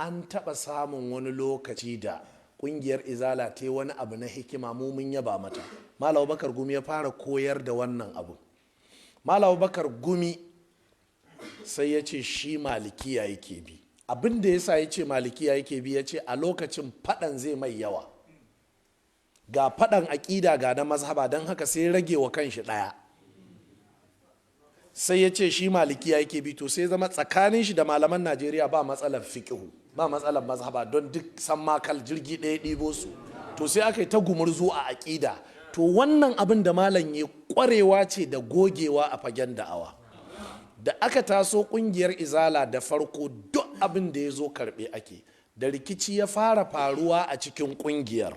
an taɓa samun wani lokaci da ƙungiyar izala ta yi wani abu na hikima mu mun yaba mata. Malam Bakar Gumi ya fara koyar da wannan abu. Malam Bakar Gumi sai ya ce shi malikiya yake bi. Abin da yasa ya ce malikiya yake bi, ya ce a lokacin faɗan zai mai yawa, ga faɗan aƙida ga na mazhaba, don haka sai rage wa kanshi ɗaya. Sai ya ce shi malikiya yake bi, to sai zama tsakanin shi da malaman Najeriya ba matsalar fiƙihu, ba matsalar mazhaba, don duk san makal jirgi ɗaya ɗibo su. To sai aka yi ta gumurzu a aƙida. To wannan abin da malam ya ƙwarewa ce da gogewa a fagen da'awa. Da aka taso ƙungiyar izala da farko duk abin da ya zo karɓe ake, da rikici ya fara faruwa a cikin ƙungiyar,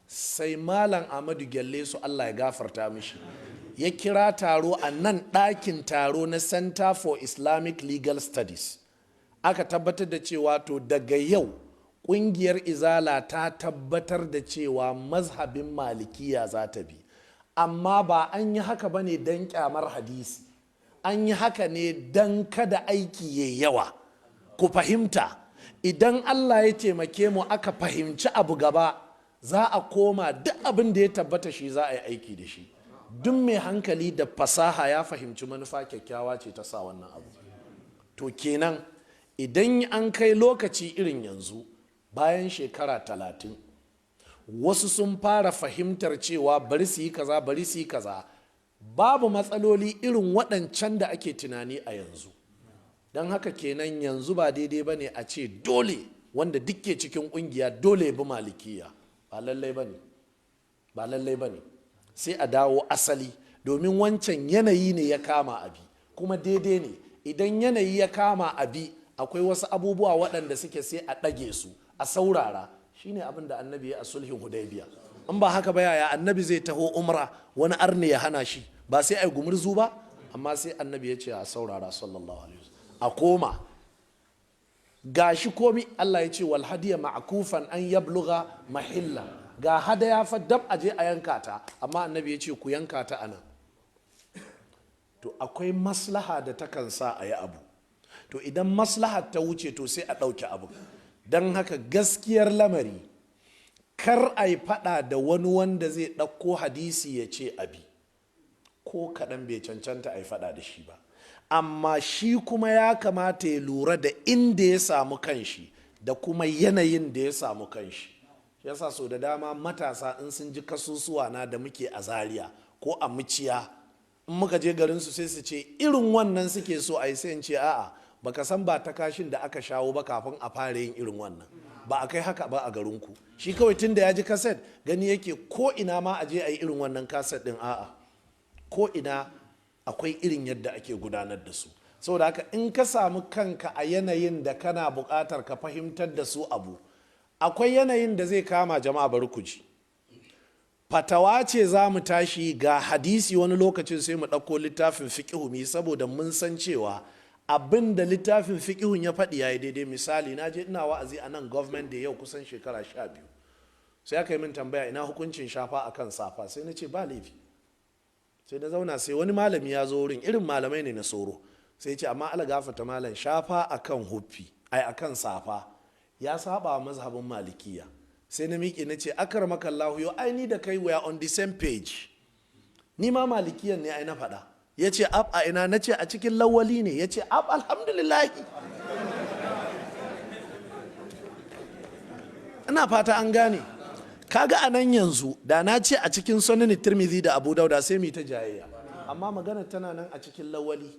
sai malam Ahmadu Gyalle su Allah ya gafarta mishi ya kira taro a nan ɗakin taro na Center for Islamic Legal Studies. Aka tabbatar da cewa to daga yau ƙungiyar izala ta tabbatar da cewa mazhabin malikiya za ta bi, amma ba an yi haka ba ne don kyamar hadisi, an yi haka ne don kada aiki ya yawa. Ku fahimta, idan Allah ya taimake mu aka fahimci abu gaba, za a koma duk abin da ya tabbata shi za a yi aiki da shi. Duk mai hankali da fasaha ya fahimci manufa kyakkyawa ce ta sa wannan abu. To kenan idan an kai lokaci irin yanzu, bayan shekara 30, wasu sun fara fahimtar cewa bari su yi kaza, bari su yi kaza, babu matsaloli irin waɗancan da ake tunani a yanzu. Don haka kenan yanzu ba daidai ba ne a ce dole wanda duk ke cikin ƙungiya dole bi malikiya. Ba lallai ba ne, ba lallai ba ne. Sai a dawo asali, domin wancan yanayi ne ya kama abi, kuma daidai ne. Idan yanayi ya kama abi, akwai wasu abubuwa waɗanda suke sai a ɗage su, a saurara. Shine abin da annabi ya a sulhin Hudaybiya. In ba haka ba yaya annabi zai taho umra wani arne ya hana shi, ba sai a yi gumurzu ba? Amma sai annabi ya ce a saurara sallallahu alaihi wasallam, a koma. Gashi komi Allah ya ce wal hadiya ma'kufan an yabluga mahilla, ga hadaya fa dab aje a yanka ta, amma annabi ya ce ku yanka ta anan. To akwai maslaha da takan sa a yi abu, to idan maslahar ta wuce to sai a ɗauki abu. Don haka gaskiyar lamari, kar a yi faɗa da wani wanda zai ɗauko hadisi ya ce abi, ko kaɗan bai cancanta a yi faɗa da shi ba. Amma shi kuma ya kamata ya lura da inda ya samu kanshi da kuma yanayin da ya samu kanshi. Yasa so da dama matasa in sun ji kasusuwa na da muke a Zaria ko a Muciya, in muka je garinsu sai su ce irin wannan suke so a yi, sai in ce a'a, baka san ba ta kashin da aka shawo ba kafin a fara yin irin wannan, ba a kai haka ba a garinku. Shi kawai tun da ya ji kaset gani yake ko ina ma a je a yi irin wannan kaset din. A'a, ko ina akwai irin yadda ake gudanar da su. Saboda haka in ka samu kanka a yanayin da kana buƙatar ka fahimtar da su abu, akwai yanayin da zai kama jama'a bari ku ji. Fatawa ce za mu tashi ga hadisi, wani lokacin sai mu ɗauko littafin fiƙihu mi, saboda mun san cewa abin da littafin fiƙihun ya faɗi ya yi daidai. Misali, na je ina wa'azi a nan government da yau kusan shekara 12, sai aka yi min tambaya ina hukuncin shafa akan safa, sai na ce ba laifi. Sai na zauna, sai wani malami ya zo wurin, irin malamai ne na soro, sai ce amma ala gafata malam, shafa akan huffi akan safa ya saba wa mazhabin malikiya. Sai na miƙe na ce akarmakallahu, yo ai ni da kai we are on the same page, ni ma malikiyan ne ai na faɗa. Ya ce ab a ina? Na ce a cikin lawali ne. Ya ce ab alhamdulillahi. Ina fata an gane. Kaga a nan yanzu da na ce a cikin sunan Tirmidhi da Abu Dauda sai mu ta jayayya, amma magana tana nan a cikin lawali.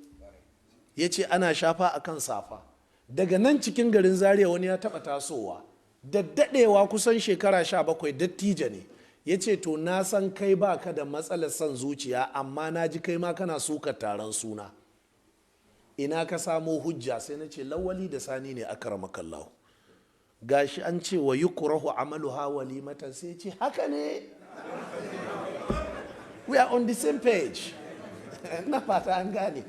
Ya ce ana shafa akan safa. Daga nan cikin garin Zaria wani ya taɓa tasowa da daɗewa kusan shekara 17, dattijo ne. Ya ce to na san kai baka da matsalar son zuciya, amma na ji kai ma kana suka taron suna, ina ka samo hujja? Sai na ce lawali da sani ne akramakallahu, gashi an ce wa yukrahu amaluha walimatan. Sai ce haka ne, we are on the same page. Na fata an gane.